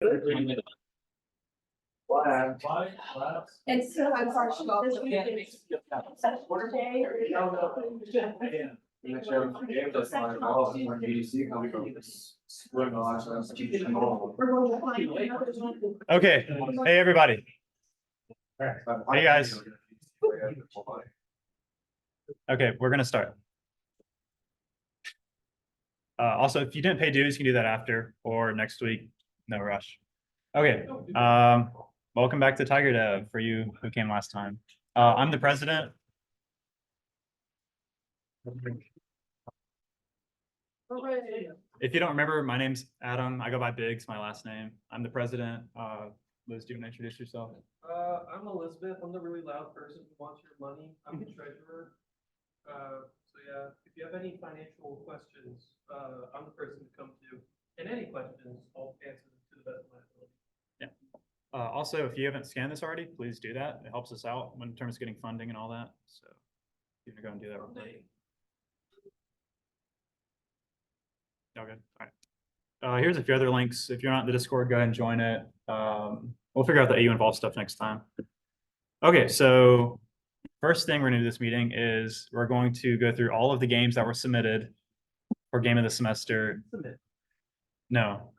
And so I'm partial this weekend. Okay. Hey, everybody. Hey, guys. Okay, we're going to start. Also, if you didn't pay dues, you can do that after or next week. No rush. Okay. Welcome back to TigerDev for you who came last time. I'm the president. If you don't remember, my name's Adam. I go by Biggs, my last name. I'm the president. Liz, do you want to introduce yourself? I'm Elizabeth. I'm the really loud person who wants your money. I'm the treasurer. So yeah, if you have any financial questions, I'm the person to come to. And any questions, I'll answer them to the best of my ability. Yeah. Also, if you haven't scanned this already, please do that. It helps us out in terms of getting funding and all that. So you're gonna go and do that real quick. Okay. All right. Here's a few other links. If you're not in the Discord, go ahead and join it. We'll figure out the AU involved stuff next time. Okay, so first thing we're gonna do this meeting is we're going to go through all of the games that were submitted for game of the semester. No.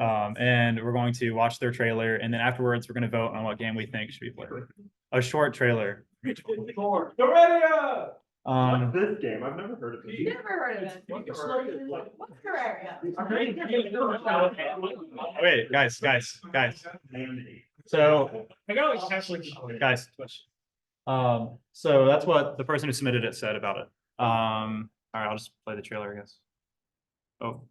And we're going to watch their trailer, and then afterwards we're going to vote on what game we think should be played. A short trailer. This game, I've never heard of it. Never heard of it. What's Terraria? Wait, guys. So, guys. So that's what the person who submitted it said about it. All right, I'll just play the trailer, I guess. Oh.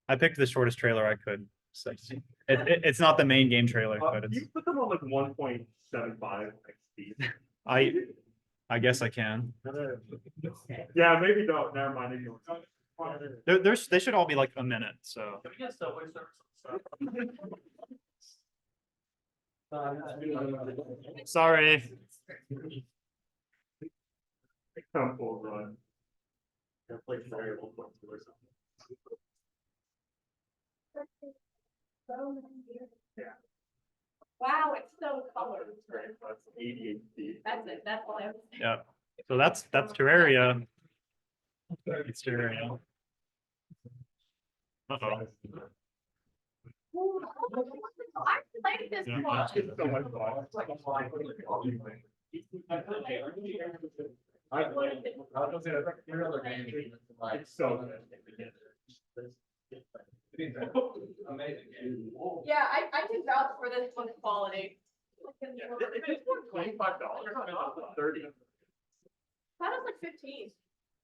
I picked the shortest trailer I could. So it's not the main game trailer, but it's. You put them on like 1.75 speed. I guess I can. Yeah, maybe don't. Never mind. They should all be like a minute. So. Sorry. Full run. Play variable or something. Wow, it's so colored. That's 88 speed. That's it. That's all I have to say. Yeah. So that's Terraria. It's Terraria. Uh-oh. I played this Yeah. one. It's so good. Amazing. Yeah, I can vouch for this one's quality. It's $25, not $30. That was like 15.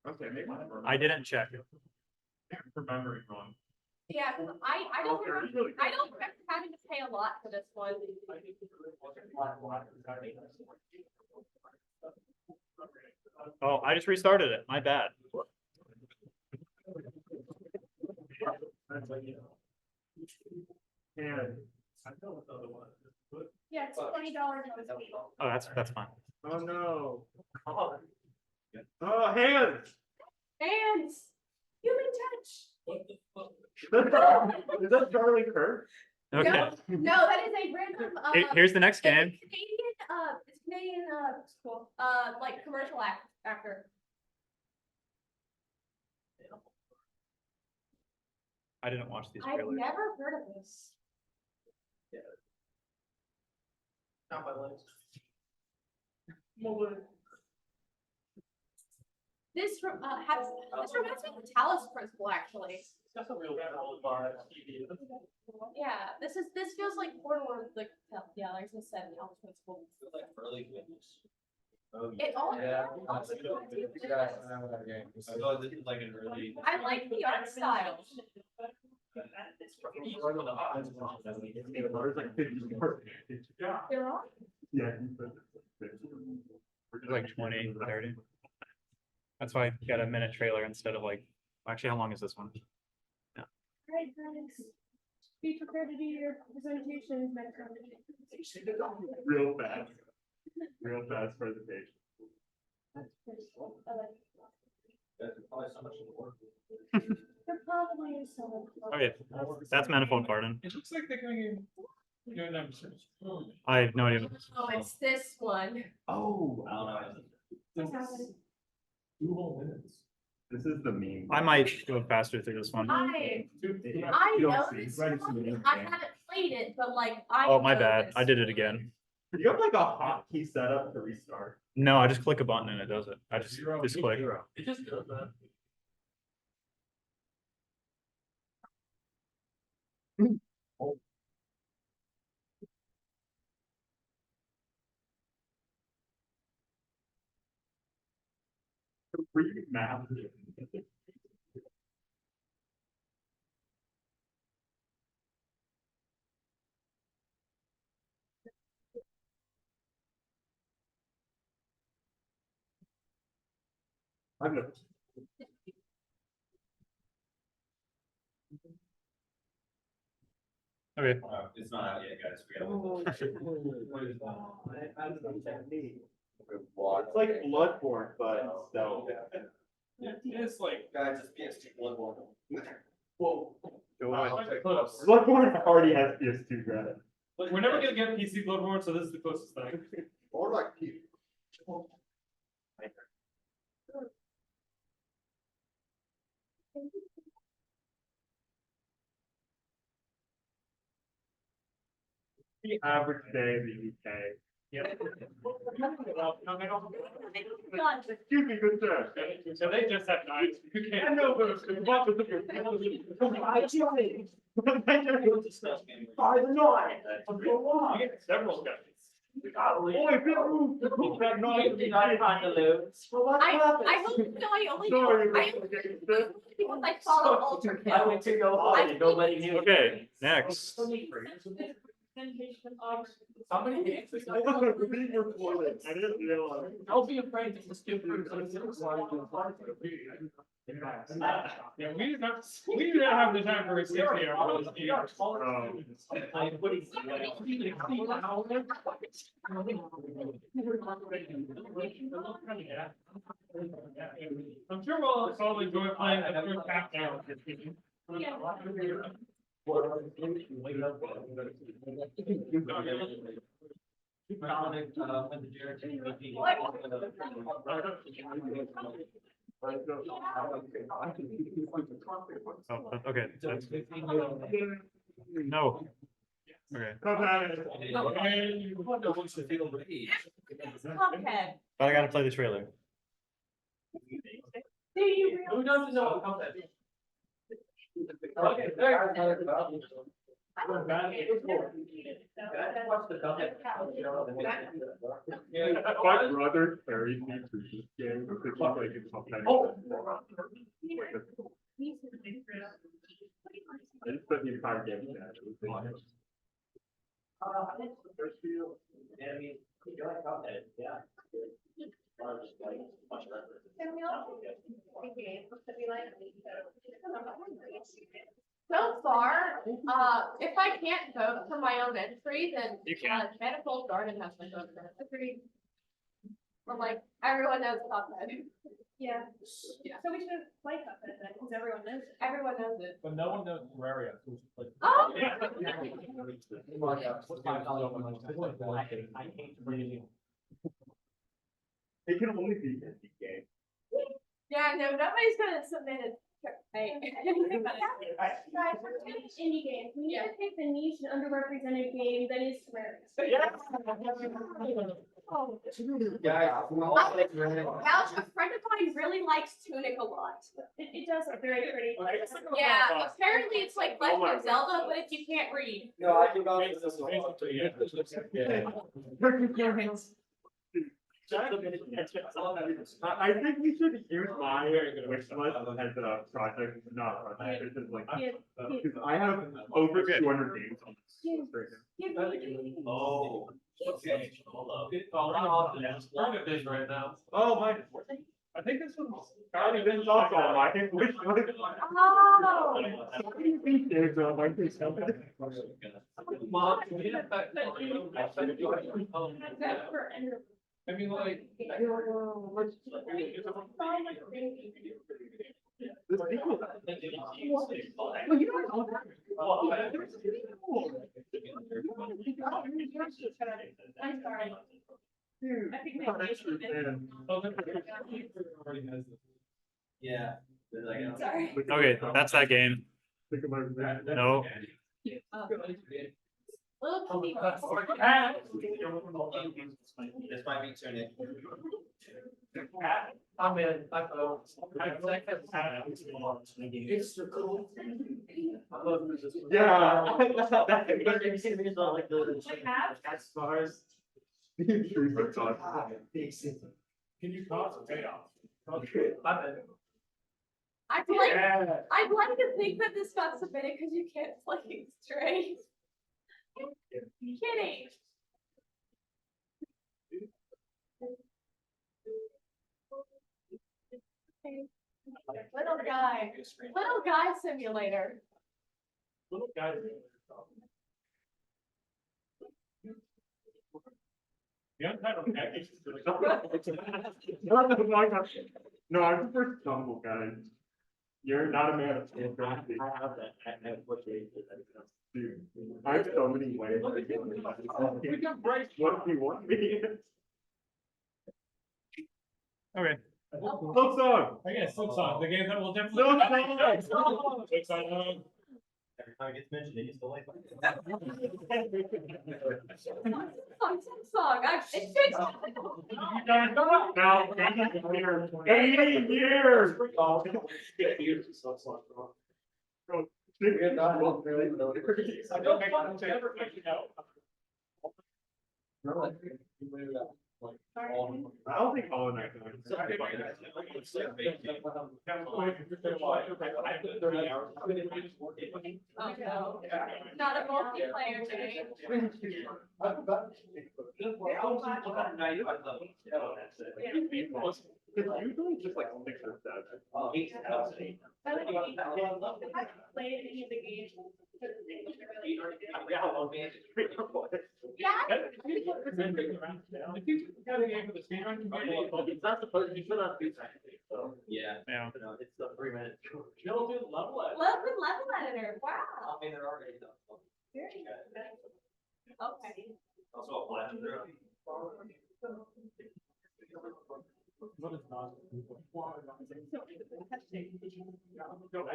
Okay, maybe I didn't check. I'm remembering wrong. Yeah, I don't remember having to pay a lot for this one. Oh, I just restarted it. My bad. And Yeah, it's $20 Oh, that's fine. oh no. Oh, hands. Hands! Human touch! Is that Charlie Kirk? Okay. No, that is a random Here's the next game. it's Canadian school. Like commercial actor. I didn't watch these I've trailers. never heard of this. Not my legs. This reminds me of the Talos principle, actually. That's a real TV. Yeah, this feels like Portal or like yeah, like I said, the Talos principle. Like early witness. It all. Yeah. So this is like an early. I like the art style. They're all. Yeah. It's like 20, 30. That's why I got a minute trailer instead of like, actually, how long is this one? Right, thanks. Be prepared to do your presentations next time. Real fast. Real fast presentation. That's probably so much work. There probably is someone. Okay, that's Manifold Garden. It looks like they're going in, numbers. I have no idea. Oh, it's this one. Oh. I don't know. What's happening? 2 whole minutes. This is the meme. I might go faster through this one. I You know don't see, this right, it's one. in the I game. haven't played it, but like I. Oh, my know bad. this I did it one. again. You have like a hotkey setup to restart. No, I just click a button and it does it. I just click. It just does that. Read map. I'm gonna. Okay. It's not out yet, guys. We It's like Bloodborne, but stealth. It's like. Guys, it's PS2 Bloodborne. Whoa. Wow. Bloodborne already has PS2 graphics. We're never gonna get PC Bloodborne, so this is the closest thing. Or like people. The average day in the UK. Yep. Excuse me, good sir. So they just have knives. You can't. I know, but it's what was the. By the nine. You get several guys. Oh, if it moves, the book that knife. I hope no, I only know. Sorry. I only know because I follow Ultra Kill. Okay, next. Somebody games. I was being recorded. I didn't realize. Don't be afraid to just give through. Yeah, we did not have the time for a 6 year. I'm sure we'll all enjoy playing the first half now. Oh, okay. That's, no. Okay. Come at it. Cuphead. But I gotta play the trailer. Do you really? Who doesn't know what Cuphead is? Okay, there. My brother carried me through this game because he's like in some kind Oh. I just spent the entire game with that. It was like- So far, if I can't vote for my own entry, then You can. Manifold Garden has my vote. Agreed. But like, everyone knows Cuphead. Yeah. Yeah. So we should play Cuphead then, because everyone knows it. Everyone knows it. But no one knows Terraria. So we should play. Oh! It can only be indie game. Yeah, no, nobody's gonna submit it. Hey. Guys, we're doing indie games. We need to pick the niche and underrepresented game that is Terraria. Oh, Yeah. Ouch, a friend of mine really likes tunic a lot. it does look very pretty. Yeah, apparently it's like Legend of Zelda, but if you can't read. No, I think about this one. I think we should use my wish list as a project, not project, this is like, because I have over Okay. 200 games on this list right now. Give me. Oh. Okay, hold up. Right now. Oh, my. I think this one's already been also on my wish list. Oh. There's a like this. Mom, can we get that for you? That's for Ender. I mean, like. This equals. Well, you know I'm sorry. Dude, I think I don't understand. Yeah. Did I get it? Sorry. Okay, that's that game. Think about that. No. Little kitty rocks. This might be tunic. I'm in, I vote. It's so cool. Yeah. As far as. Can you cause a payoff? I'm in. I'd like to think that this got submitted because you can't play straight. Kidding. Little guy simulator. Little guys. No, I prefer stumble guys. You're not a man of skill. I have that, I have what they did. Dude, I have so many ways. We can break. What do you want me? Okay. Folk song. I guess Silk Song, the game that will Silk definitely. song. Silk Song. Every time it gets mentioned, they used to like. Song. It's fixed. Now, 80 years. I don't think all of that. Oh, no. Not a multiplayer game. It's usually just like 6 or 7. Oh, 8,000. I like it. I haven't played any of the games. Yeah, how long man? It's not supposed to be put on 2 seconds, so. Yeah. Yeah. It's a 3-minute. You'll do level it. Level editor. Wow. I mean, they're already done. Very good. Okay. Also a flash through. I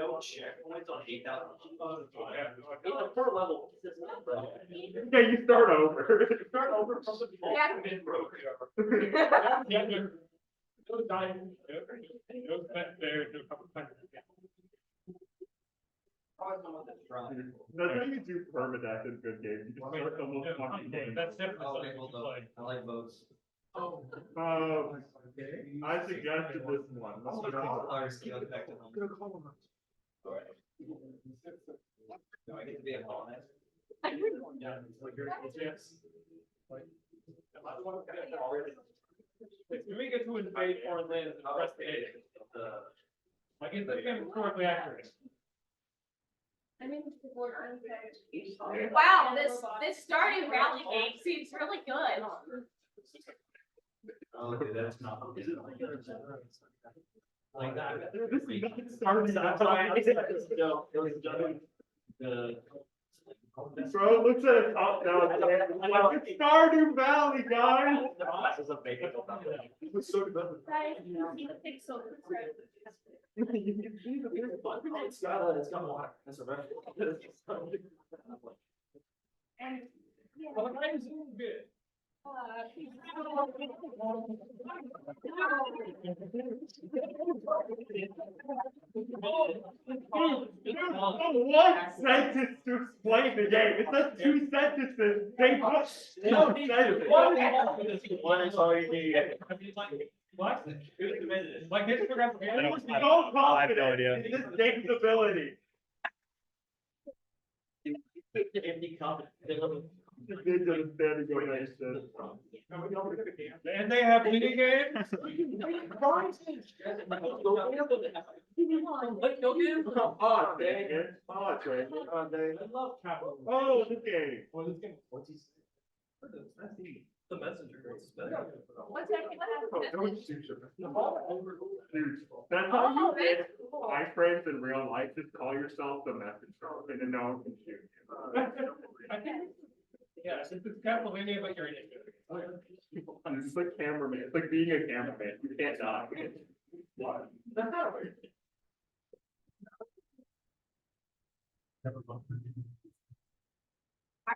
will check, when it's on 8,000. Per level. Yeah, you start over. Start over from the beginning. Yeah. It broke. Those diamonds, those back there, do a couple times. That's how you do permadeath in good games. You just start almost one game. That's different. Oh, okay, hold on. I like votes. Oh. I suggested this one. Our skill effective. Alright. Do I get to be a colonist? Yeah, it's like your chance. Like, Can we get to invade foreign lands and press the A? Like, it's historically accurate. I mean, people are unfair. Wow, this starting rally game seems really good. Oh, okay, that's not. Like that. This is not starting. Bro, looks at it top down. It's Stardew Valley, guys. It was so good. Guys, you think so? It's got water. That's a reference. And, yeah. Well, the guy is doing good. One sentence to explain the game. It says 2 sentences. They put one sentence. One is all you need. What? Like his program. So I have no confident idea. in this game's ability. Empty cup. They did a very good answer. And they have mini games? Oh, dang it. Oh, dang it. Oh, dang it. I love capital. Oh, the game. What is this game? What's he say? The messenger. What's that? What happened? Dude, that's how you get iframes in real life. Just call yourself the messenger and then no one can shoot you. I think, yeah, since it's Castlevania, but you're in it. It's like cameraman. It's like being a cameraman. You can't die. What? That's not weird.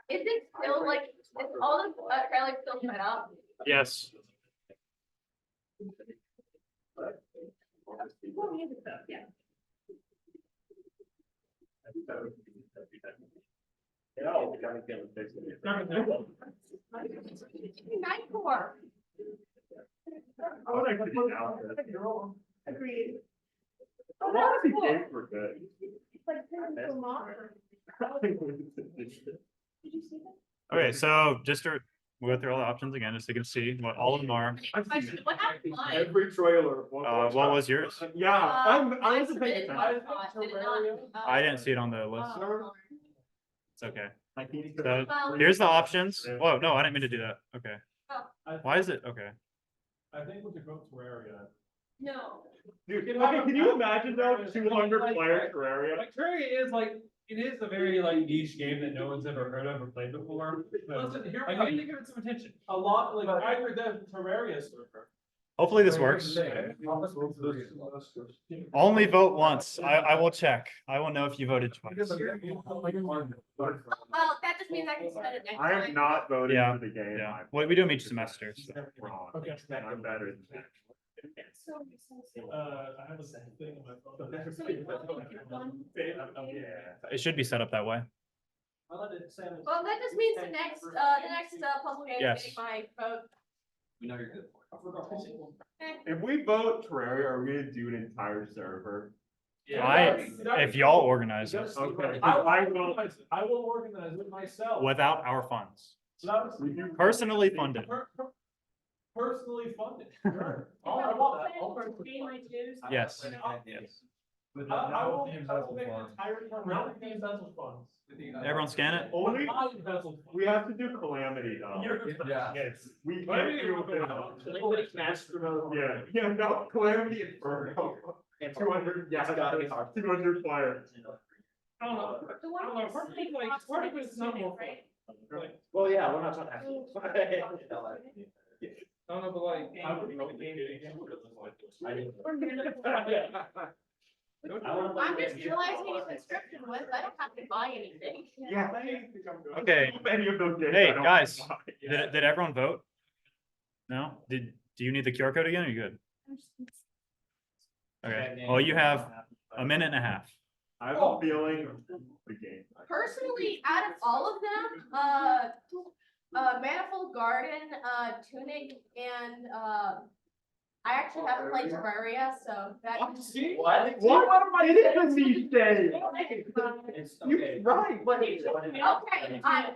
Is it still like, is all the trailers still set up? Yes. Yeah. Yeah, we gotta get it fixed. Nine four. I would actually be down for this. Agreed. A lot of these games were good. It's like turning into a monster. Did you see that? Okay, so just to we'll go through all the options again, just so you can see what all of them are. What happened to mine? Every trailer. What was yours? Yeah, I wasn't paying I attention. did not. I didn't see it on the list. Oh. It's okay. I need So Well, here's the options. Whoa, no, I didn't mean to do that. Okay. Oh. Why is it? Okay. I think with the goat Terraria. No. Dude, okay, can you imagine though, 200 players for area? Like Terraria is like, it is a very like niche game that no one's ever heard of or played before. So, Listen, here like, we I go. need to give it some attention. A lot, like, TigerDev Terraria server. Hopefully this works. Only vote once. I will check. I will know if you voted twice. Well, that just means I can spend it next I time. am not voting Yeah, for the game. Yeah, I'm well, we do them each semester. So. wrong. Okay. I'm better than that. I have a thing on my phone. So we want like one. Yeah. It should be set up that way. Well, that just means the next puzzle game Yes. is getting my vote. We know you're good for it. If we vote Terraria, are we gonna do an entire server? If y'all organize it Okay. I will organize it myself. without our funds, So that was We do. personally funded. personally funded. Sure. I want that. I'll personally Pay fund my it. dues. Yes. Yes. I will make an entire term, not the embezzled funds. Everyone scan it. Only, Not embezzled funds. we have to do Calamity though. Yeah. Yes. We Maybe can't you do will. Nobody can ask for no. Yeah, no, Calamity Inferno. 200, yeah, 200 players. I don't know. The one I don't know, that's part of it, like like, part of it's not more right? fun. Like, Well, yeah, we're not talking. I don't know, but like, I would really game it. I didn't. I'm just realizing a subscription with, I don't have to buy anything. Yeah. Okay. Many of those games. Hey, I don't guys, buy. Did everyone vote? No? Do you need the QR code again or you good? Okay, well, you have a minute and a half. I have a feeling the game. Personally, out of all of them, Manifold Garden, Tunic, and, I actually haven't played Terraria, so that. What is these days? You're right. Okay, I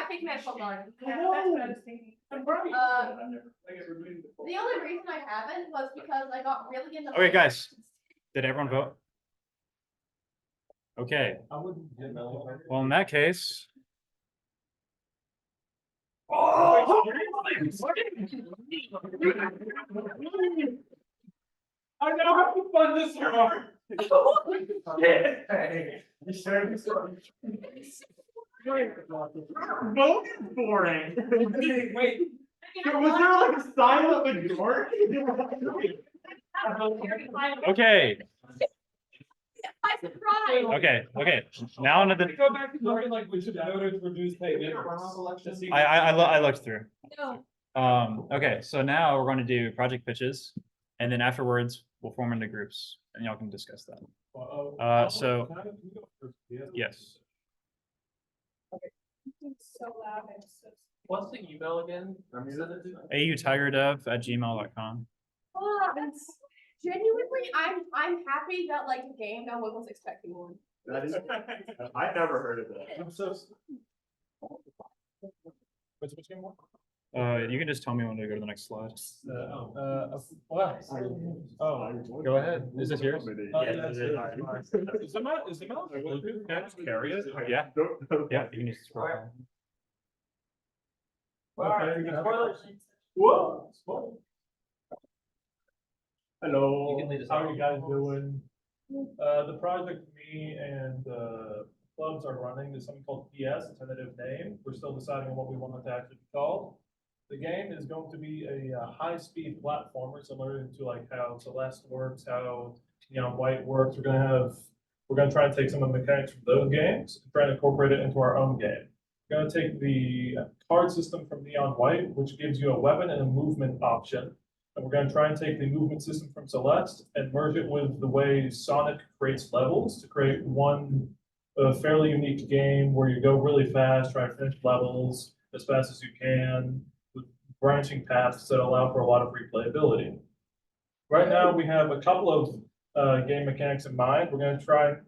think Manifold Garden. Yeah, that's what I was thinking. The only reason I haven't was because I got really into. Okay, guys. Did everyone vote? Okay, I wouldn't. well, in that case. I know how to fund this server. Vote is boring. Wait. Was there like a silent majority? Okay, Right. Okay, now into the, Go back to looking like we should go to reduce pay minimums. I looked through. No. Okay, so now we're going to do project pitches, and then afterwards we'll form into groups, and y'all can discuss that. So- Yes. It's so loud. It's so. What's the email again? autigerdev@gmail.com. That's genuinely, I'm happy that like a game no one was expecting one. That is, I never heard of that. I'm so. You can just tell me when to go to the next slide. Well, Go ahead. Is this yours? Is the mouse Bluetooth? Can I just carry it? Yeah, yeah, you can just scroll down. Okay. Whoa. You Hello. can lead us How off. are you guys doing? The project me and clubs are running is something called PS, a tentative name. We're still deciding on what we want it to actually be called. The game is going to be a high-speed platformer, similar to like how Celeste works, how Neon White works. We're gonna try and take some of the mechanics from those games and try and incorporate it into our own game. We're gonna take the card system from Neon White, which gives you a weapon and a movement option. And we're gonna try and take the movement system from Celeste and merge it with the way Sonic creates levels to create one fairly unique game where you go really fast, try to finish levels as fast as you can, with branching paths that allow for a lot of replayability. Right now, we have a couple of game mechanics in mind. We're gonna try and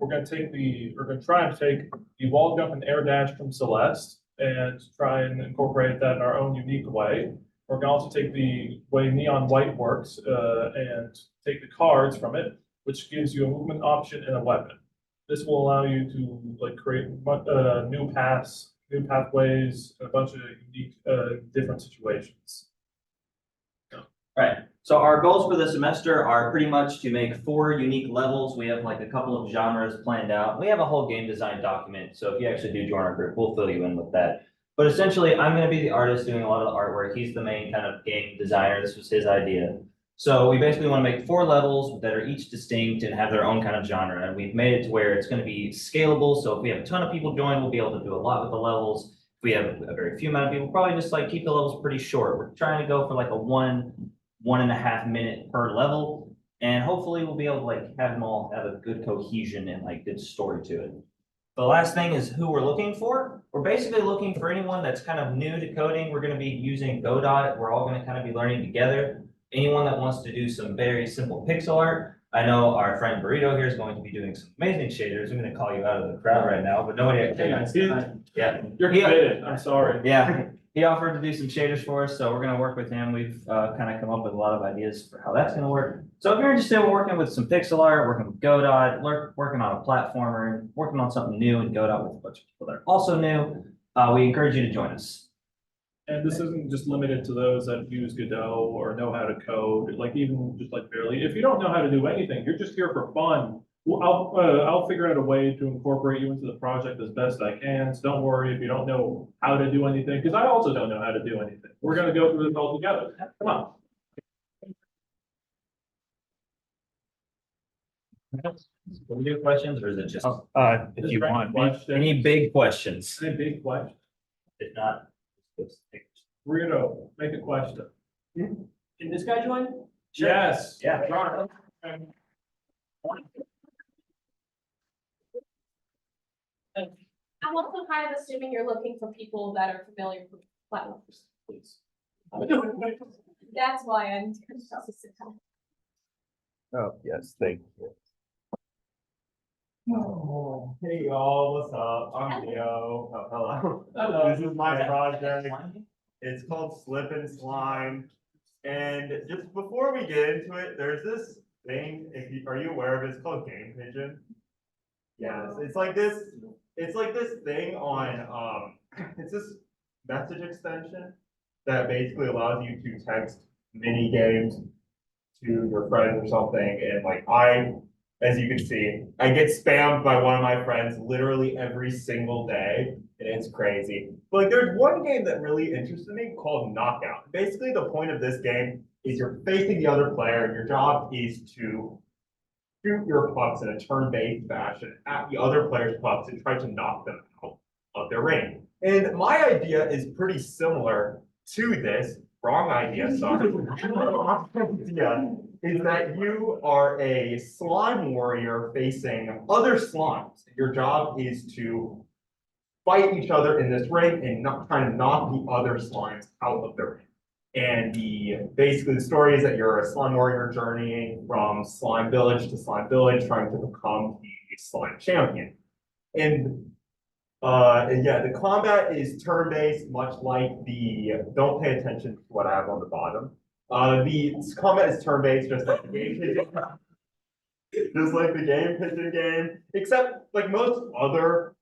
take the wall jump and air dash from Celeste and try and incorporate that in our own unique way. We're gonna also take the way Neon White works and take the cards from it, which gives you a movement option and a weapon. This will allow you to like create new paths, new pathways, a bunch of unique different situations. Right, so our goals for the semester are pretty much to make 4 unique levels. We have like a couple of genres planned out. We have a whole game design document, so if you actually do join our group, we'll fill you in with that. But essentially, I'm gonna be the artist doing a lot of the artwork. He's the main kind of game designer. This was his idea. So we basically want to make 4 levels that are each distinct and have their own kind of genre. And we've made it to where it's gonna be scalable. So if we have a ton of people join, we'll be able to do a lot with the levels. If we have a very few amount of people, probably just like keep the levels pretty short. We're trying to go for like a 1.5 minute per level. And hopefully we'll be able to like have them all have a good cohesion and like good story to it. The last thing is who we're looking for. We're basically looking for anyone that's kind of new to coding. We're going to be using Godot. We're all going to kind of be learning together. Anyone that wants to do some very simple pixel art. I know our friend Burrito here is going to be doing some amazing shaders. I'm going to call you out of the crowd right now, but nobody actually. Yeah. You're committed, I'm sorry. Yeah, he offered to do some shaders for us, so we're gonna work with him. We've kind of come up with a lot of ideas for how that's gonna work. So if you're interested in working with some pixel art, working with Godot, working on a platformer, working on something new in Godot with a bunch of people that are also new, we encourage you to join us. And this isn't just limited to those that use Godot or know how to code, like even just like barely. If you don't know how to do anything, you're just here for fun. Well, I'll figure out a way to incorporate you into the project as best I can. So don't worry if you don't know how to do anything, because I also don't know how to do anything. We're gonna go through this all together. Come on. Will we do questions or is it just If you want. any big questions? Any big question? If not, let's take- Burrito, make a question. Can this guy join? Yes. Yeah. I'm also kind of assuming you're looking for people that are familiar with platforms, please. That's why I'm. Oh, yes, thank you. Oh, hey y'all, what's up? I'm Leo. Oh, hello. Hello. This is my project. It's called Slip and Slime. And just before we get into it, there's this thing, are you aware of it? It's called Game Pigeon. Yes, it's like this thing on, it's this message extension that basically allows you to text mini games to your friends or something. And like as you can see, I get spammed by one of my friends literally every single day, and it's crazy. But like, there's one game that really interested me called Knockout. Basically, the point of this game is you're facing the other player, and your job is to shoot your pucks in a turn-based fashion at the other player's pucks and try to knock them out of their range. And my idea is pretty similar to this. Wrong idea, sorry. Idea is that you are a slime warrior facing other slimes. Your job is to fight each other in this ring and not trying to knock the other slimes out of the ring. And basically the story is that you're a slime warrior journeying from slime village to slime village, trying to become the slime champion. And yeah, the combat is turn-based, much like don't pay attention to what I have on the bottom. The combat is turn-based, just like the game pigeon, just like the game pigeon game, except like most other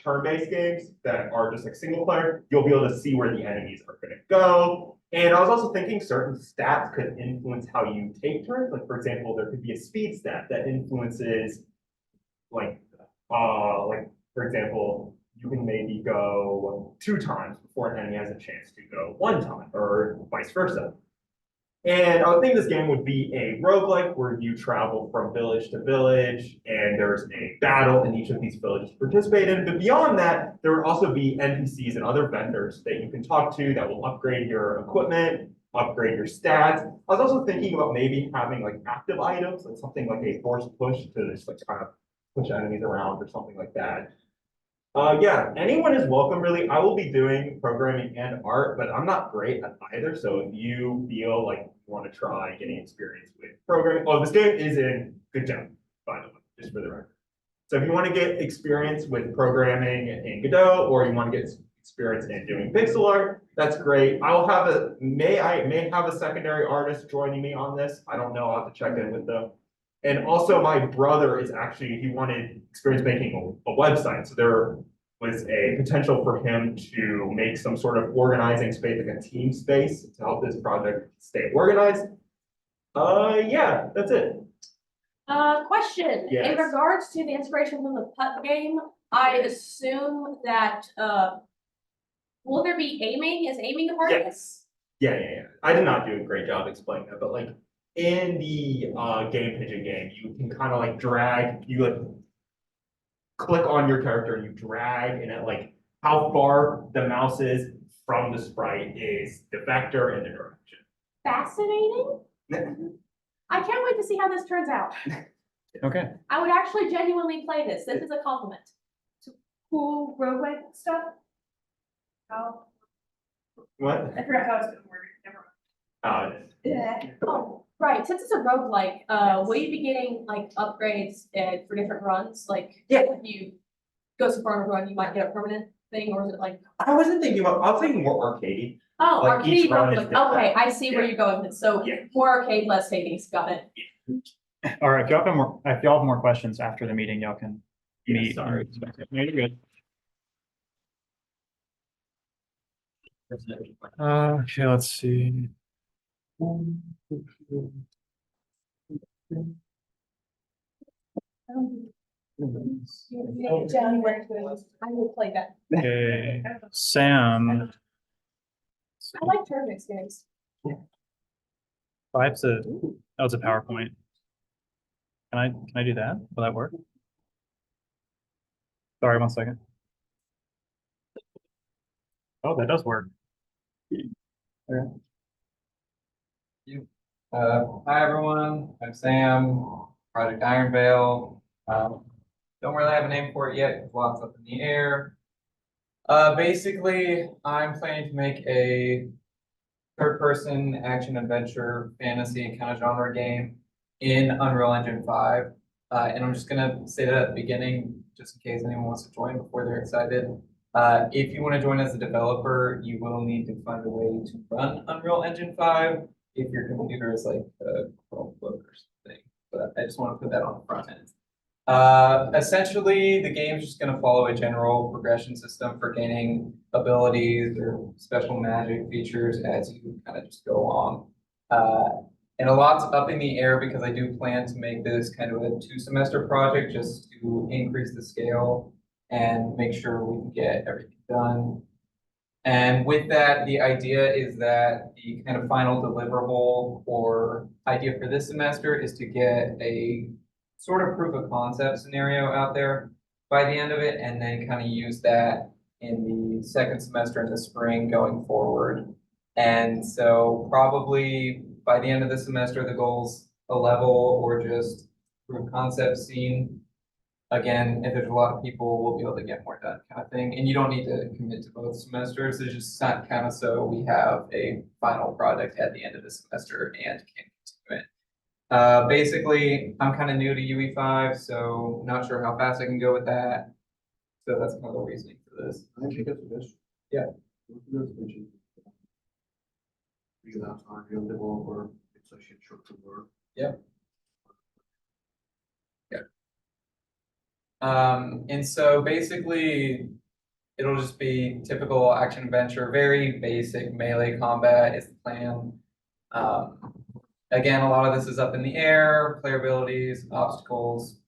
turn-based games that are just like single player, you'll be able to see where the enemies are going to go. And I was also thinking certain stats could influence how you take turns. Like for example, there could be a speed stat that influences like for example, you can maybe go 2 times before an enemy has a chance to go 1 time, or vice versa. And I would think this game would be a roguelike where you travel from village to village, and there's a battle in each of these villages to participate in. But beyond that, there would also be NPCs and other vendors that you can talk to that will upgrade your equipment, upgrade your stats. I was also thinking about maybe having like active items, like something like a force push to just like kind of push enemies around or something like that. Yeah, anyone is welcome, really. I will be doing programming and art, but I'm not great at either. So if you feel like you want to try getting experience with programming, this game is in good job, by the way, just for the record. So if you want to get experience with programming in Godot, or you want to get experience in doing pixel art, that's great. I may have a secondary artist joining me on this. I don't know. I'll have to check in with them. And also my brother he wanted experience making a website. So there was a potential for him to make some sort of organizing space, like a team space to help this project stay organized. Yeah, that's it. Question, Yes. in regards to the inspiration from the putt game, I assume that, will there be aiming? Is aiming a part of this? Yes. Yeah. I did not do a great job explaining that, but like in the game pigeon game, you can kind of like click on your character and you drag, and at like how far the mouse is from the sprite is the vector and the direction. Fascinating. I can't wait to see how this turns out. Okay. I would actually genuinely play this. This is a compliment. Cool roguelike stuff. Oh, What? I forgot how it's gonna work. Never mind. Yeah. Oh, right. Since it's a roguelike, will you be getting like upgrades for different runs? Like, Yeah. if you go so far in a run, you might get a permanent thing, or is it like? I was thinking more arcadey. Oh, Like, each arcade run is roguelike. different. Okay, I see where Yeah. you're going with this. So Yeah. more arcade, less Hades. Got it. All right, if y'all have more questions after the meeting, y'all can Yeah, meet. sorry. No, you're good. Okay, let's see. I will play that. Okay, Sam, I like turn-based games. I have to, that was a PowerPoint. Can I do that? Will that work? Sorry, 1 second. Oh, that does work. Hi everyone, I'm Sam, Project Iron Veil. Don't really have a name for it yet, because lots up in the air. Basically, I'm planning to make a third-person action-adventure fantasy kind of genre game in Unreal Engine 5. And I'm just gonna say that at the beginning, just in case anyone wants to join before they're excited. If you want to join as a developer, you will need to find a way to run Unreal Engine 5 if your computer is like a Chromebook or something. But I just want to put that on the front end. Essentially, the game's just going to follow a general progression system for gaining abilities or special magic features as you kind of just go along. And a lot's up in the air because I do plan to make this kind of a 2-semester project just to increase the scale and make sure we can get everything done And with that, the idea is that the kind of final deliverable or idea for this semester is to get a sort of proof of concept scenario out there by the end of it, and then kind of use that in the second semester in the spring going forward. And so probably by the end of the semester, the goal's a level or just proof of concept scene. Again, if there's a lot of people, we'll be able to get more done kind of thing. And you don't need to commit to both semesters. It's just not kind of so we have a final project at the end of the semester and can continue it. Basically, I'm kind of new to UE5, so not sure how fast I can go with that. So that's kind of the reasoning for this. I think that's the best. Yeah. Freelance Unreal developer, it's a shit show to work. Yep. And so basically, it'll just be typical action adventure, very basic melee combat is the plan. Again, a lot of this is up in the air, player abilities, obstacles,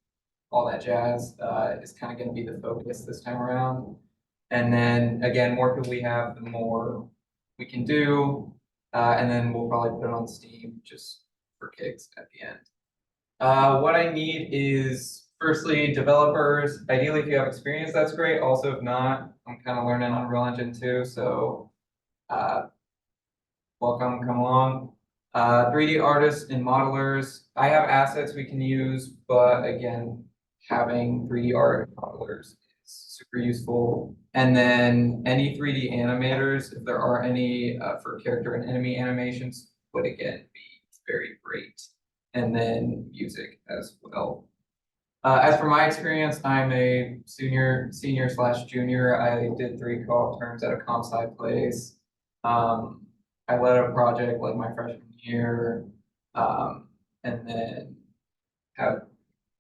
all that jazz, is kind of gonna be the focus this time around. And then again, more people we have, the more we can do. And then we'll probably put it on Steam just for kicks at the end. What I need is firstly, developers. Ideally, if you have experience, that's great. Also, if not, I'm kind of learning Unreal Engine too, so welcome, come along. 3D artists and modelers. I have assets we can use, but again, having 3D art and modelers is super useful. And then any 3D animators, if there are any for character and enemy animations, would again be very great. And then music as well. As for my experience, I'm a senior / junior. I did 3 co-op terms at a comp sci place. I led a project like my freshman year, and then have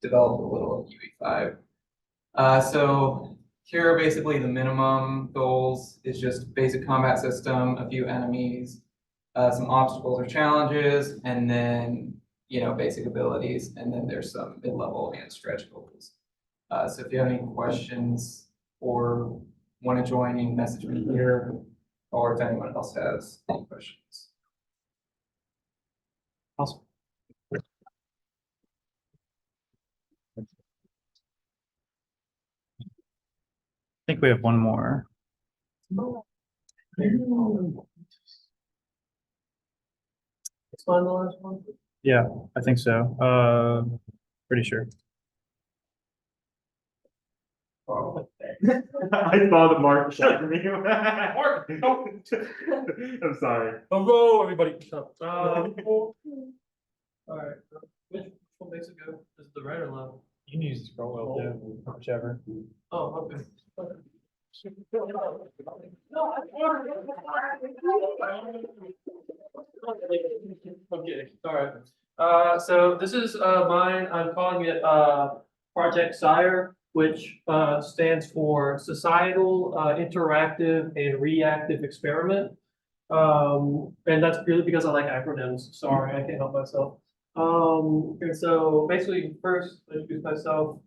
developed a little of UE5. So here are basically the minimum goals. It's just basic combat system, a few enemies, some obstacles or challenges, and then basic abilities, and then there's some mid-level and stretch goals. So if you have any questions or want to join, you can message me here, or if anyone else has any questions. Awesome. I think we have one more. It's fine, the last one. Yeah, I think so. Pretty sure. I saw the Mark shut me. Mark, no. I'm sorry. Hello, everybody. All right, which one makes it go? Is it the right or left? You can use the scroll wheel too, whichever. Oh, okay. Okay, all right. So this is mine. I'm calling it Project SIRE, which stands for Societal Interactive and Reactive Experiment. And that's purely because I like acronyms. Sorry, I can't help myself. And so basically, first, I'll introduce myself.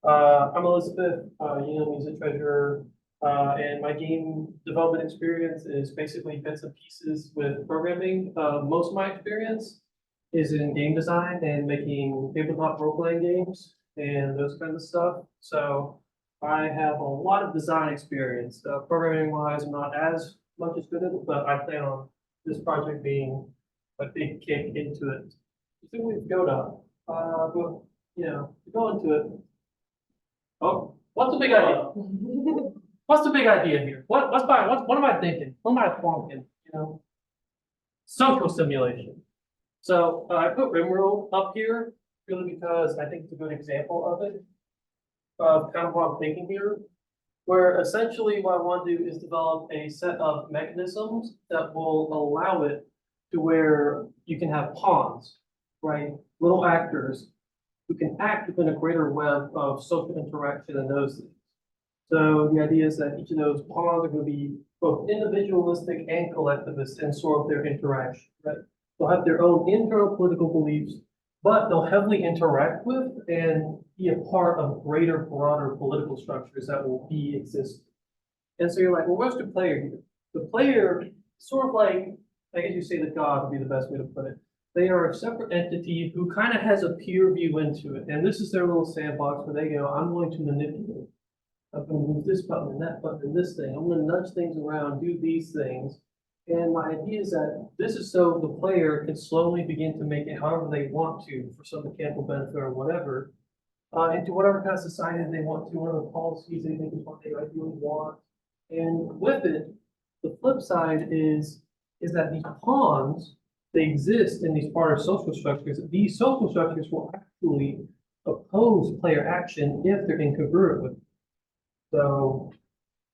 I'm Elizabeth, you know me as a treasurer, and my game development experience is basically bits and pieces with programming. Most of my experience is in game design and making tabletop role-playing games and those kinds of stuff. So I have a lot of design experience. Programming-wise, I'm not as much as good at it, but I plan on this project being a big kick into it. So we go to, go into it. Oh, what's the big idea? What's the big idea here? What am I thinking? What am I thinking? Social simulation. So I put Rimworld up here purely because I think it's a good example of it. Kind of what I'm thinking here, where essentially what I want to do is develop a set of mechanisms that will allow it to where you can have pawns, right? Little actors who can act within a greater web of social interaction and those things. So the idea is that each of those pawns are going to be both individualistic and collectivist in sort of their interaction, right? They'll have their own internal political beliefs, but they'll heavily interact with and be a part of greater, broader political structures that will be existing. And so you're like, well, where's the player here? The player, sort of like, I guess you say the god would be the best way to put it. They are a separate entity who kind of has a peer view into it, and this is their little sandbox where they go, I'm going to manipulate. I'm gonna move this button and that button and this thing. I'm gonna nudge things around, do these things. And my idea is that this is so the player can slowly begin to make it however they want to for some mechanical benefit or whatever. Into whatever kind of society they want to, whatever policies they think is what they ideally want. And with it, the flip side is that these pawns, they exist in these part of social structures. These social structures will actually oppose player action if they're incongruent with it. So,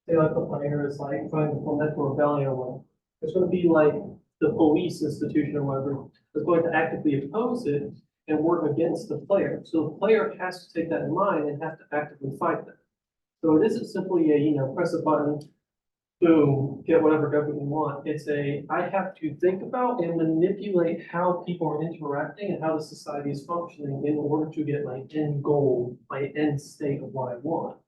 say like the player is like trying to foment a rebellion or whatever. There's gonna be like the police institution or whatever that's going to actively oppose it and work against the player. So the player has to take that in mind and have to actively fight that. So it isn't simply a, press a button, boom, get whatever government you want. It's I have to think about and manipulate how people are interacting and how the society is functioning in order to get my end goal, my end state of what I want.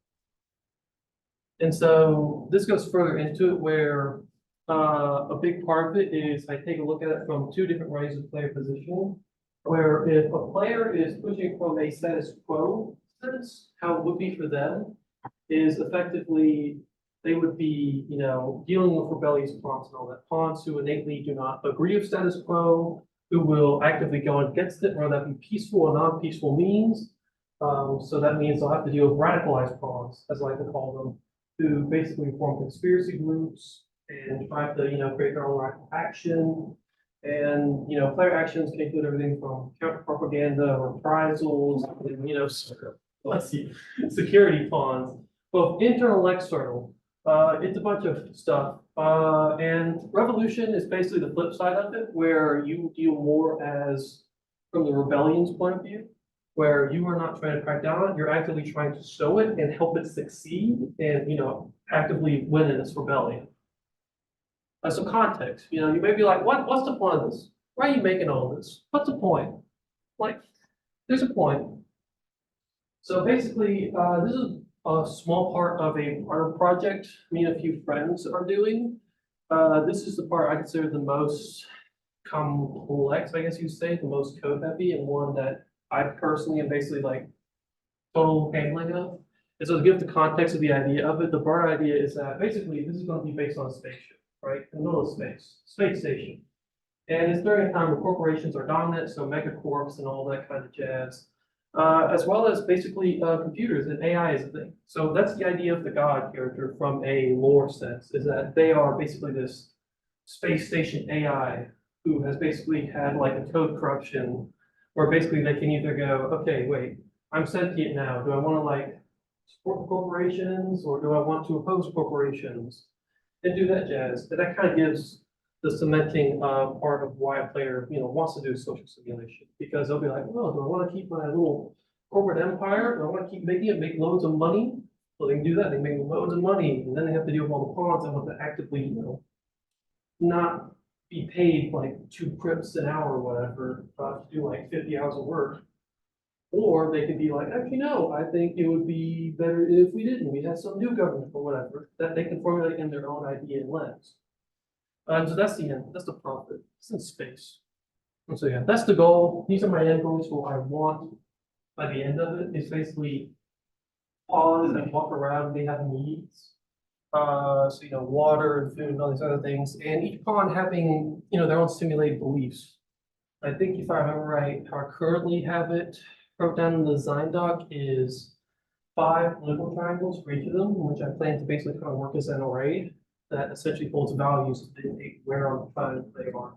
And so this goes further into it where a big part of it is I take a look at it from two different ways of player positioning. Where if a player is pushing from a status quo sense, how it would be for them is effectively they would be, dealing with rebellious pawns and all that. Pawns who innately do not agree with status quo, who will actively go against it, whether that be peaceful or non-peaceful means. So that means they'll have to deal with radicalized pawns, as I like to call them, who basically form conspiracy groups and try to, create their own action. And, player actions can include everything from counter propaganda, reprisals, let's see, security pawns, both internal and external. It's a bunch of stuff. And revolution is basically the flip side of it, where you deal more as from the rebellion's point of view, where you are not trying to crack down on it, you're actively trying to sow it and help it succeed and, actively win in this rebellion. So context, you may be like, what's the point of this? Why are you making all this? What's the point? Like, there's a point. So basically, this is a small part of a project me and a few friends are doing. This is the part I consider the most complex, I guess you'd say, the most code heavy, and one that I personally am basically like total handling of. And so to give the context of the idea of it, the broad idea is that basically this is going to be based on a spaceship, right? In the middle of space station. And it's during a time where corporations are dominant, so megacorps and all that kind of jazz. As well as basically computers and AI is a thing. So that's the idea of the God character from a lore sense, is that they are basically this space station AI who has basically had like a code corruption where basically they can either go, okay, wait, I'm sentient now. Do I want to like support corporations or do I want to oppose corporations and do that jazz? And that kind of gives the cementing part of why a player, wants to do social simulation, because they'll be like, well, do I want to keep my little corporate empire? Do I want to keep making it make loads of money? Well, they can do that. They make loads of money, and then they have to deal with all the pawns and want to actively, not be paid like 2 crips an hour or whatever to do like 50 hours of work. Or they could be like, actually, no, I think it would be better if we didn't. We had some new government or whatever that they can formulate in their own idea and lens. So that's the end. That's the profit. It's in space. And so yeah, that's the goal. These are my end goals. What I want by the end of it is basically pause and walk around. They have needs. So water and food and all these other things. And each pawn having their own simulated beliefs. I think if I remember right, how I currently have it broke down in the design doc is 5 political triangles for each of them, which I plan to basically kind of work as an array that essentially holds values to dictate where on the planet they are.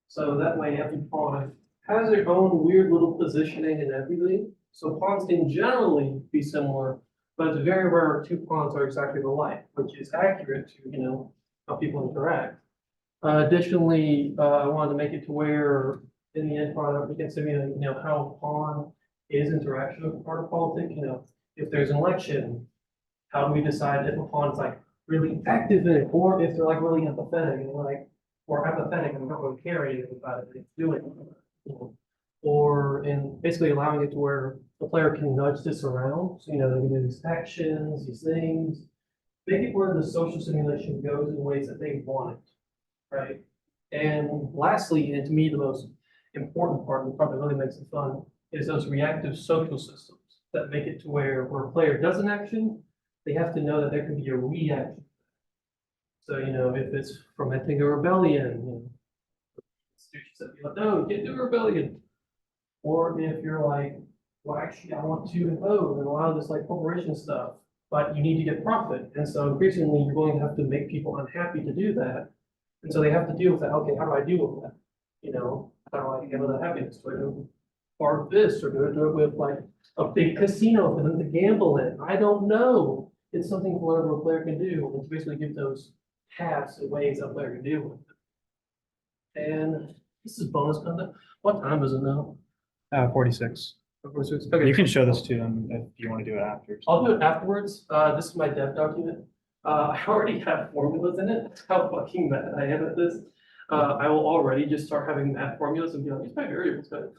So that way every pawn has their own weird little positioning and everything. So pawns can generally be similar, but it's very rare 2 pawns are exactly alike, which is accurate to how people interact. Additionally, I wanted to make it to where in the end product we can simulate how a pawn is interaction with part of politics. If there's an election, how do we decide if a pawn is like really active in it, or if they're like really empathetic and or apathetic and don't really care anything about it, they do it. Or in basically allowing it to where the player can nudge this around. So they can do these actions, these things, make it where the social simulation goes in ways that they want it, right? And lastly, and to me, the most important part, and the part that really makes it fun, is those reactive social systems that make it to where a player does an action, they have to know that there can be a reaction. So, if it's fomenting a rebellion, institutions that be like, no, you can't do a rebellion. Or if you're like, well, actually, I want to vote and allow this like corporation stuff, but you need to get profit. And so increasingly, you're going to have to make people unhappy to do that. And so they have to deal with that. Okay, how do I deal with that? How do I handle that happiness? Do I do part of this, or do I do it with like a big casino for them to gamble in? I don't know. It's something for whatever a player can do, and to basically give those paths and ways a player can deal with it. And this is bonus content. What time is it now? 46. Okay. You can show this to them if you want to do it after. I'll do it afterwards. This is my dev document. I already have formulas in it. That's how fucking mad I am at this. I will already just start having math formulas and be like, these my variables, guys.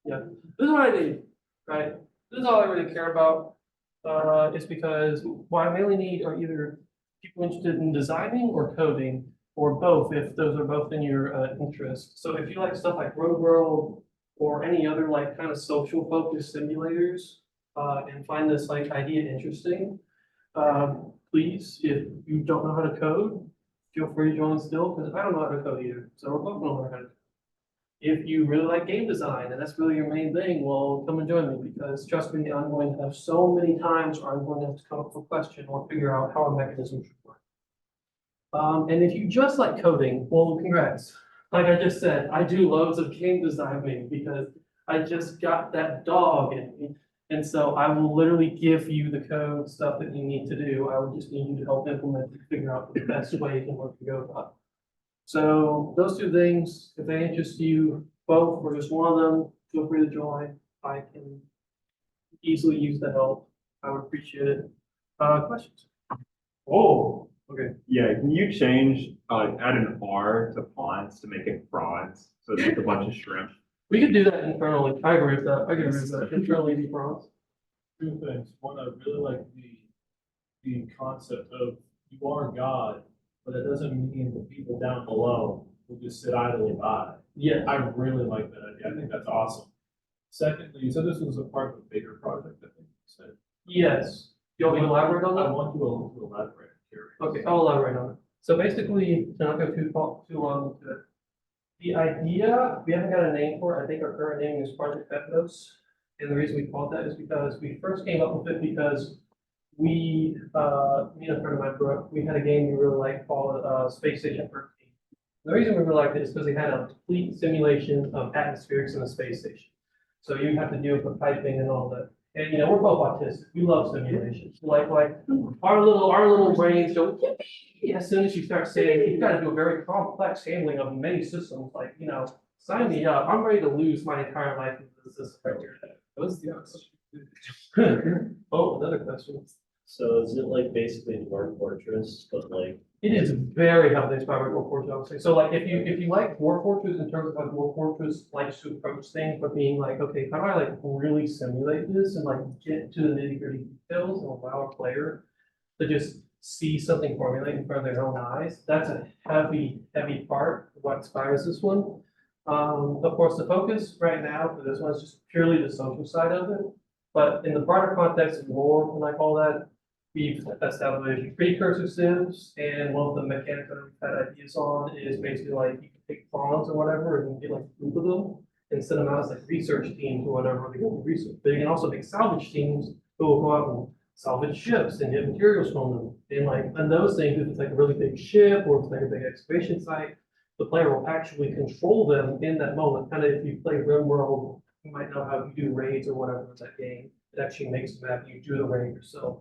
Yeah, this is what I need, right? This is all I really care about. Is because what I mainly need are either people interested in designing or coding, or both, if those are both in your interest. So if you like stuff like Road World or any other like kind of social focused simulators, and find this like idea interesting, please, if you don't know how to code, feel free to join still, because I don't know how to code either. So we're both gonna learn how to code. If you really like game design and that's really your main thing, well, come and join me, because trust me, I'm going to have so many times where I'm going to have to come up with a question or figure out how a mechanism should work. And if you just like coding, well, congrats. Like I just said, I do loads of game designing because I just got that dog in me. And so I will literally give you the code stuff that you need to do. I will just need you to help implement and figure out the best way it can work to go about it. So those two things, if they interest you both or just one of them, feel free to join. I can easily use the help. I would appreciate it. Questions? Oh, okay. Yeah, can you change, add an R to fonts to make it prawns? So it's like a bunch of shrimp. We could do that internally. I agree with that. I agree with that. Internally be bronze. Two things. One, I really like the concept of you are God, but it doesn't mean the people down below will just sit idly by. Yeah. I really like that idea. I think that's awesome. Secondly, you said this was a part of a bigger project, I think you said. Yes. You want me to elaborate on I that? want you to elaborate. I'm curious. Okay, I'll elaborate on it. So basically, to not go too long into it. The idea, we haven't got a name for it. I think our current name is Project Ethnos. And the reason we called that is because we first came up with it because me and a friend of mine, Brooke, we had a game we really liked called Space Station 13. The reason we really liked it is because they had a complete simulation of atmospherics in a space station. So you have to deal with the piping and all that. And we're both autistic. We love simulations. Like our little brains go yippee as soon as you start saying you've got to do a very complex handling of many systems. Like, sign me up. I'm ready to lose my entire life into this system right here. What's the answer? Oh, another question. So is it like basically Dwarf Fortress, but like? It is very heavily inspired by Dwarf Fortress, I would say. So like if you like Dwarf Fortress in terms of how Dwarf Fortress likes to approach things, but being like, okay, how do I like really simulate this and like get to the nitty-gritty details and allow a player to just see something formulate in front of their own eyes? That's a heavy part of what inspires this one. Of course, the focus right now for this one is just purely the social side of it. But in the broader context of lore, when I call that, we've established precursor sims, and one of the mechanics that we've had ideas on is basically like you can take pawns or whatever and get like a group of them and send them out as like research teams or whatever they go to research. But you can also make salvage teams who will go out and salvage ships and get materials from them. And those things, if it's like a really big ship or if it's like a big excavation site, the player will actually control them in that moment. Kind of if you play RimWorld, you might know how you do raids or whatever with that game. It actually makes the map, you do the raid yourself.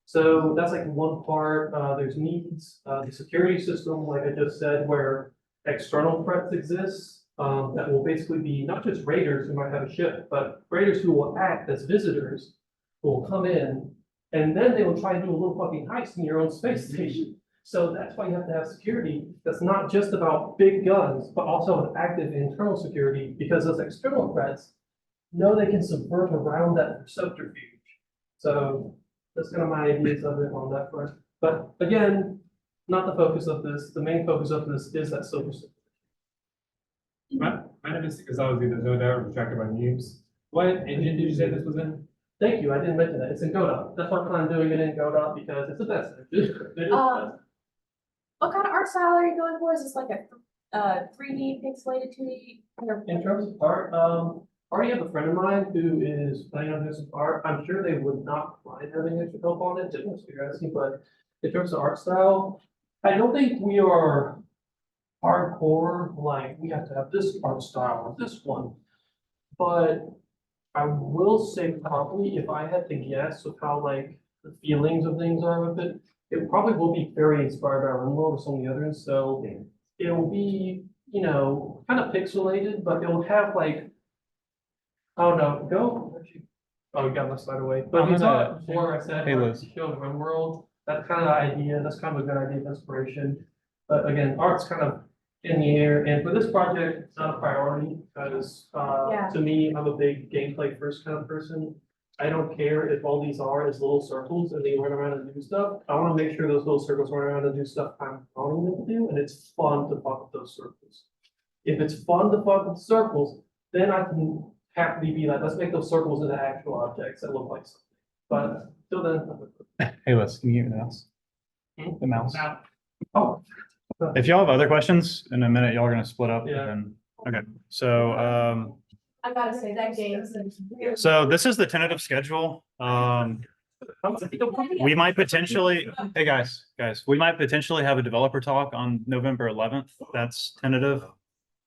So that's like one part. There's needs, the security system, like I just said, where external threats exist, that will basically be not just raiders who might have a ship, but raiders who will act as visitors, who will come in, and then they will try and do a little fucking heist in your own space station. So that's why you have to have security that's not just about big guns, but also an active internal security, because those external threats know they can subvert around that subterfuge. So That's kind of my ideas of it on that front. But again, not the focus of this. The main focus of this is that social. My mistake is obviously there's no doubt retracted by memes. What engine did you say this was in? Thank you, I didn't mention that. It's in Godot. That's why I plan on doing it in Godot because it's the best. It is the best. What kind of art style are you going for? Is this like a 3D pixelated 2D? In terms of art, already have a friend of mine who is planning on doing some art. I'm sure they would not mind having extra help on it, just you're asking, but in terms of art style, I don't think we are hardcore, like, we have to have this art style or this one. But I will say probably if I had to guess of how like the feelings of things are with it, it probably will be very inspired by RimWorld or some of the others, so it will be, you know, kind of pixelated, but it will have like, I don't know, go. Oh, we got my slide away, but I'm we gonna- talked before, I said, Hey, like, Liz. show RimWorld, that's kind of the idea, that's kind of a good idea of inspiration. But again, art's kind of in the air, and for this project, it's not a priority, because, Yeah. to me, I'm a big gameplay first kind of person. I don't care if all these are is little circles and they run around and do stuff, I wanna make sure those little circles run around and do stuff I'm wanting them to do, and it's fun to fuck with those circles. If it's fun to fuck with circles, then I can happily be like, let's make those circles into actual objects that look like something, but till then. Hey, Liz, can you give me the mouse? Hmm? The mouse. Oh. If y'all have other questions, in a minute, y'all are gonna split up Yeah. and, okay, so, I gotta say, that game seems weird. so this is the tentative schedule. We might potentially, hey, guys, we might potentially have a developer talk on November 11th. That's tentative.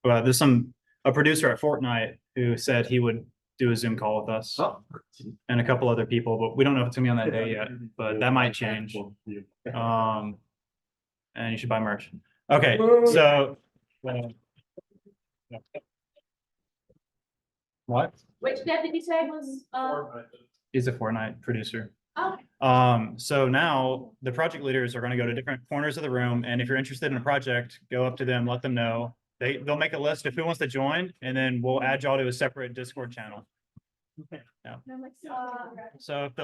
There's a producer at Fortnite who said he would do a Zoom call with us and a couple other people, but we don't know if it's gonna be on that day yet, but that might change. And you should buy merch. Okay, so. What? Which dev did you say was, He's a Fortnite producer. oh, So now the project leaders are gonna go to different corners of the room, and if you're interested in a project, go up to them, let them know. They'll make a list of who wants to join, and then we'll add y'all to a separate Discord channel. Yeah. So if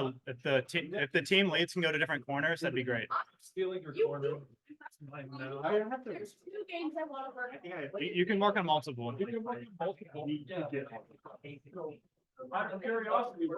the team leads can go to different corners, that'd be great. Stealing your You- corner. there's 2 games I wanna work. You can work on multiple. You can work on multiple. Out of curiosity,